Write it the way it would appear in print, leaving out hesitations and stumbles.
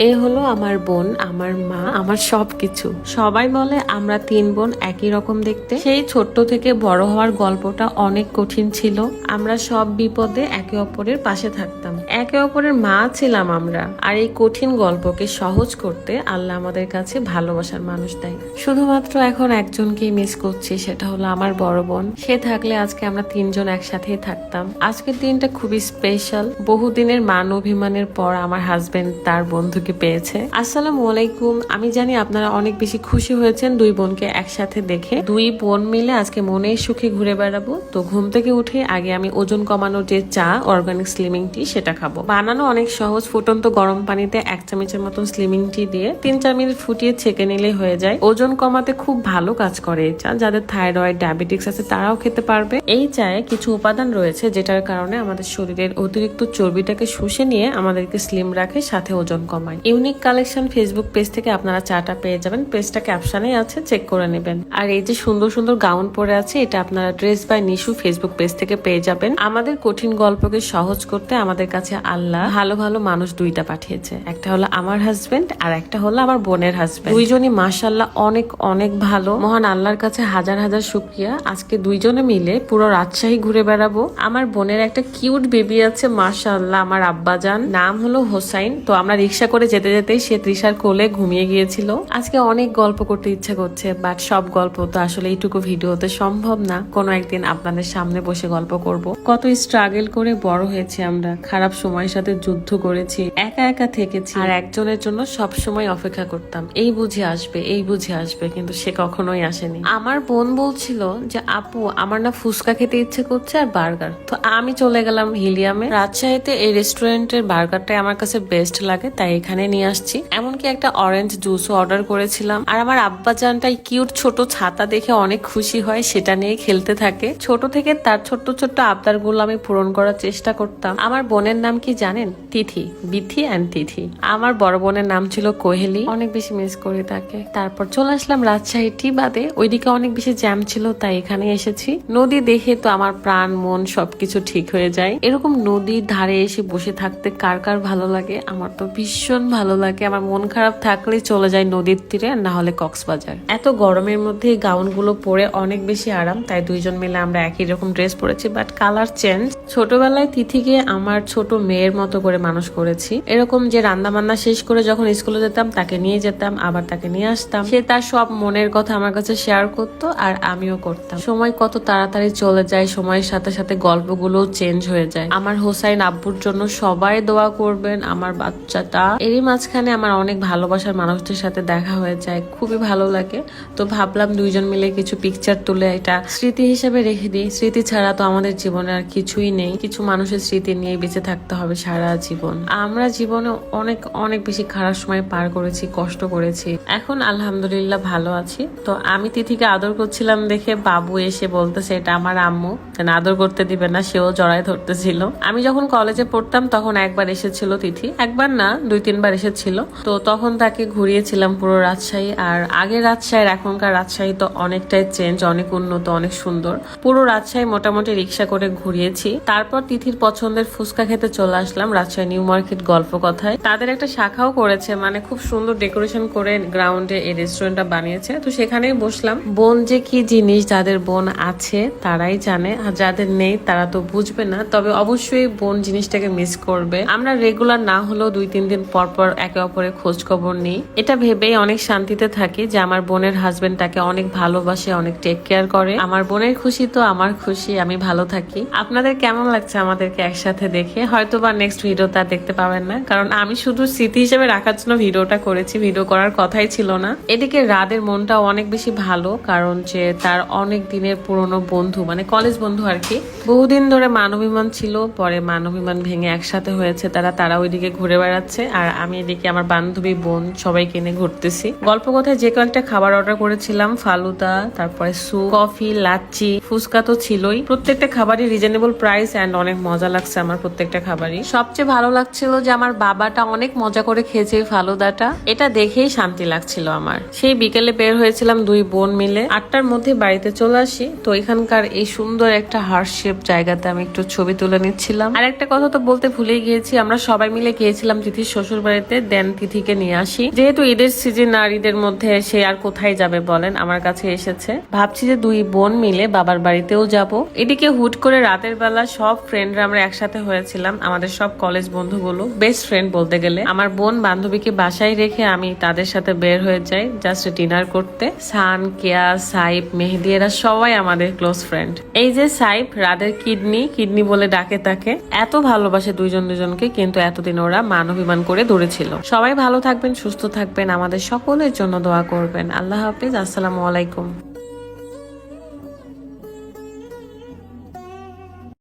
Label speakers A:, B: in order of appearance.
A: এ হলো আমার বোন, আমার মা, আমার সবকিছু। সবাই বলে আমরা তিন বোন একই রকম দেখতে। সেই ছোট্ট থেকে বড় হওয়ার গল্পটা অনেক কঠিন ছিল। আমরা সব বিপদে একে অপরের পাশে থাকতাম, একে অপরের মা ছিলাম আমরা। আর এই কঠিন গল্পকে সহজ করতে আল্লাহ আমাদের কাছে ভালোবাসার মানুষ দেয়। শুধুমাত্র এখন একজনকেই মিস করছি, সেটা হলো আমার বড় বোন। সে থাকলে আজকে আমরা তিনজন একসাথেই থাকতাম। আজকের দিনটা খুবই স্পেশাল। বহুদিনের মান অভিমানের পর আমার হাজবেন্ড তার বন্ধুকে পেয়েছে। আসসালামু আলাইকুম। আমি জানি আপনারা অনেক বেশি খুশি হয়েছেন দুই বোনকে একসাথে দেখে। দুই বোন মিলে আজকে মনের সুখে ঘুরে বেড়াবো। তো ঘুম থেকে উঠে আগে আমি ওজন কমানোর যে চা, অর্গানিক স্লিমিং টি, সেটা খাবো। বানানো অনেক সহজ। ফুটন্ত গরম পানিতে 1 চামচের মতন স্লিমিং টি দিয়ে 3-4 মিনিট ফুটিয়ে ছেঁকে নিলেই হয়ে যায়। ওজন কমাতে খুব ভালো কাজ করে এই চা। যাদের থাইরয়েড, ডায়াবেটিক্স আছে তারাও খেতে পারবে। এই চায়ে কিছু উপাদান রয়েছে যেটার কারণে আমাদের শরীরের অতিরিক্ত চর্বিটাকে শুষে নিয়ে আমাদেরকে স্লিম রাখে, সাথে ওজন কমায়। ইউনিক কালেকশন ফেসবুক পেজ থেকে আপনারা চাটা পেয়ে যাবেন। পেজটা ক্যাপশনে আছে, চেক করে নেবেন। আর এই যে সুন্দর সুন্দর গাউন পরে আছে, এটা আপনারা dress by Nishu Facebook page থেকে পেয়ে যাবেন। আমাদের কঠিন গল্পকে সহজ করতে আমাদের কাছে আল্লাহ ভালো ভালো মানুষ দুইটা পাঠিয়েছে। একটা হলো আমার হাজবেন্ড আর একটা হলো আমার বোনের হাজবেন্ড। দুইজনই মাশাআল্লাহ অনেক অনেক ভালো। মহান আল্লাহর কাছে হাজার হাজার শুকরিয়া। আজকে দুইজনে মিলে পুরো রাজশাহী ঘুরে বেড়াবো। আমার বোনের একটা কিউট বেবি আছে, মাশাআল্লাহ আমার আব্বাজান, নাম হলো হোসাইন। তো আমরা রিক্সা করে যেতে যেতেই সে তৃষার কোলে ঘুমিয়ে গিয়েছিল। আজকে অনেক গল্প করতে ইচ্ছা করছে, বাট সব গল্প তো আসলে এইটুকু ভিডিওতে সম্ভব না। কোনো একদিন আপনাদের সামনে বসে গল্প করব। কত স্ট্রাগল করে বড় হয়েছে আমরা, খারাপ সময়ের সাথে যুদ্ধ করেছি, একা একা থেকেছি, আর একজনের জন্য সব সময় অপেক্ষা করতাম এই বুঝে আসবে, এই বুঝে আসবে, কিন্তু সে কখনোই আসেনি। আমার বোন বলছিল যে আপু আমার না ফুচকা খেতে ইচ্ছে করছে আর বার্গার। তো আমি চলে গেলাম হিলিয়ামে। রাজশাহীতে এই রেস্টুরেন্টের বার্গারটাই আমার কাছে বেস্ট লাগে, তাই এখানে নিয়ে আসছি। এমনকি একটা অরেঞ্জ জুসও অর্ডার করেছিলাম। আর আমার আব্বাজানটাই কিউট ছোট ছাতা দেখে অনেক খুশি হয়, সেটা নিয়ে খেলতে থাকে। ছোট থেকে তার ছোট্ট ছোট্ট আবদারগুলো আমি পূরণ করার চেষ্টা করতাম। আমার বোনের নাম কি জানেন? তিথি, বিথি অ্যান্ড তিথি। আমার বড় বোনের নাম ছিল কোহেলি। অনেক বেশি মিস করি তাকে। তারপর চলে আসলাম রাজশাহী টি বাদে। ওইদিকে অনেক বেশি জ্যাম ছিল, তাই এখানে এসেছি। নদী দেখে তো আমার প্রাণ মন সবকিছু ঠিক হয়ে যায়। এরকম নদীর ধারে এসে বসে থাকতে কার কার ভালো লাগে? আমার তো ভীষণ ভালো লাগে। আমার মন খারাপ থাকলে চলে যায় নদীর তীরে, না হলে কক্সবাজার। এত গরমের মধ্যে এই গাউন গুলো পরে অনেক বেশি আরাম, তাই দুইজন মিলে আমরা একই রকম ড্রেস পরেছি, বাট কালার চেঞ্জ। ছোটবেলায় তিথিকে আমার ছোট মেয়ের মতো করে মানুষ করেছি। এরকম যে রান্না বান্না শেষ করে যখন স্কুলে যেতাম তাকে নিয়ে যেতাম, আবার তাকে নিয়ে আসতাম। সে তার সব মনের কথা আমার কাছে শেয়ার করতো আর আমিও করতাম। সময় কত তাড়াতাড়ি চলে যায়, সময়ের সাথে সাথে গল্পগুলো চেঞ্জ হয়ে যায়। আমার হোসাইন আব্বুর জন্য সবাই দোয়া করবেন, আমার বাচ্চাটা। এরই মাঝখানে আমার অনেক ভালোবাসার মানুষদের সাথে দেখা হয়ে যায়, খুবই ভালো লাগে। তো ভাবলাম দুইজন মিলে কিছু পিকচার তুলে এটা স্মৃতি হিসেবে রেখে দিই। স্মৃতি ছাড়া তো আমাদের জীবনে আর কিছুই নেই। কিছু মানুষের স্মৃতি নিয়ে বেঁচে থাকতে হবে সারা জীবন। আমরা জীবনে অনেক অনেক বেশি খারাপ সময় পার করেছি, কষ্ট করেছি। এখন আলহামদুলিল্লাহ ভালো আছি। তো আমি তিথিকে আদর করছিলাম দেখে বাবু এসে বলতেছে এটা আমার আম্মু, আদর করতে দিবে না, সেও জড়ায় ধরতেছিল। আমি যখন কলেজে পড়তাম তখন একবার এসেছিল তিথি, একবার না 2-3 বার এসেছিল। তো তখন তাকে ঘুরিয়েছিলাম পুরো রাজশাহী। আর আগের রাজশাহীর এখনকার রাজশাহী তো অনেকটাই চেঞ্জ, অনেক উন্নত, অনেক সুন্দর। পুরো রাজশাহী মোটামুটি রিক্সা করে ঘুরিয়েছি। তারপর তিথির পছন্দের ফুচকা খেতে চলে আসলাম রাজশাহী নিউ মার্কেট গল্প কথায়। তাদের একটা শাখাও করেছে, মানে খুব সুন্দর ডেকোরেশন করে গ্রাউন্ডে এই রেস্টুরেন্টটা বানিয়েছে। তো সেখানেই বসলাম। বোন যে কি জিনিস, যাদের বোন আছে তারাই জানে, আর যাদের নেই তারা তো বুঝবে না। তবে অবশ্যই বোন জিনিসটাকে মিস করবে। আমরা রেগুলার না হলেও 2-3 দিন পর পর একে অপরের খোঁজ খবর নিই। এটা ভেবেই অনেক শান্তিতে থাকি যে আমার বোনের হাজবেন্ড তাকে অনেক ভালোবাসে, অনেক টেক কেয়ার করে। আমার বোনের খুশি তো আমার খুশি, আমি ভালো থাকি। আপনাদের কেমন লাগছে আমাদেরকে একসাথে দেখে? হয়তো বা নেক্সট ভিডিওতে আর দেখতে পাবেন না, কারণ আমি শুধু স্মৃতি হিসেবে রাখার জন্য ভিডিওটা করেছি, ভিডিও করার কথাই ছিল না। এদিকে রাদের মনটা অনেক বেশি ভালো, কারণ যে তার অনেক দিনের পুরনো বন্ধু, মানে কলেজ বন্ধু আর কি, বহুদিন ধরে মানবিমান ছিল, পরে মানবিমান ভেঙে একসাথে হয়েছে তারা ওইদিকে ঘুরে বেড়াচ্ছে। আর আমি এদিকে আমার বান্ধবী বোন সবাইকে নিয়ে ঘুরতেছি। গল্প কথায় যে কয়েকটা খাবার অর্ডার করেছিলাম, ফালুদা, তারপরে স্যুপ, কফি, লাচ্ছি, ফুচকা তো ছিলই। প্রত্যেকটা খাবারই রিজনেবল প্রাইস সারপ্রাইজ এন্ড অনেক মজা লাগছে আমার প্রত্যেকটা খাবারই। সবচেয়ে ভালো লাগছিল যে আমার বাবাটা অনেক মজা করে খেয়েছে এই ফালুদাটা, এটা দেখেই শান্তি লাগছিল আমার। সেই বিকেলে বের হয়েছিলাম দুই বোন মিলে, 8টার মধ্যে বাড়িতে চলে আসি। তো এখানকার এই সুন্দর একটা হার্ট শেপ জায়গাতে আমি একটু ছবি তুলে নিচ্ছিলাম। আর একটা কথা তো বলতে ভুলেই গিয়েছি, আমরা সবাই মিলে গিয়েছিলাম তিথির শ্বশুর বাড়িতে, দেন তিথিকে নিয়ে আসি। যেহেতু ঈদের সিজন আর ঈদের মধ্যে সে আর কোথায় যাবে বলেন, আমার কাছে এসেছে। ভাবছি যে দুই বোন মিলে বাবার বাড়িতেও যাব। এদিকে হুট করে রাতের বেলা সব ফ্রেন্ডরা আমরা একসাথে হয়েছিলাম, আমাদের সব কলেজ বন্ধুগুলো, বেস্ট ফ্রেন্ড বলতে গেলে। আমার বোন বান্ধবীকে বাসায় রেখে আমি তাদের সাথে বের হয়ে যাই জাস্ট ডিনার করতে। সান, কেয়া, সাইব, মেহেদি এরা সবাই আমাদের ক্লোজ ফ্রেন্ড। এই যে সাইব রাদের কিডনি বলে ডাকে তাকে, এত ভালোবাসে দুইজন দুজনকে, কিন্তু এতদিন ওরা মান অভিমান করে দৌড়েছিল। সবাই ভালো থাকবেন, সুস্থ থাকবেন, আমাদের সকলের জন্য দোয়া করবেন। আল্লাহ হাফিজ, আসসালামু আলাইকুম।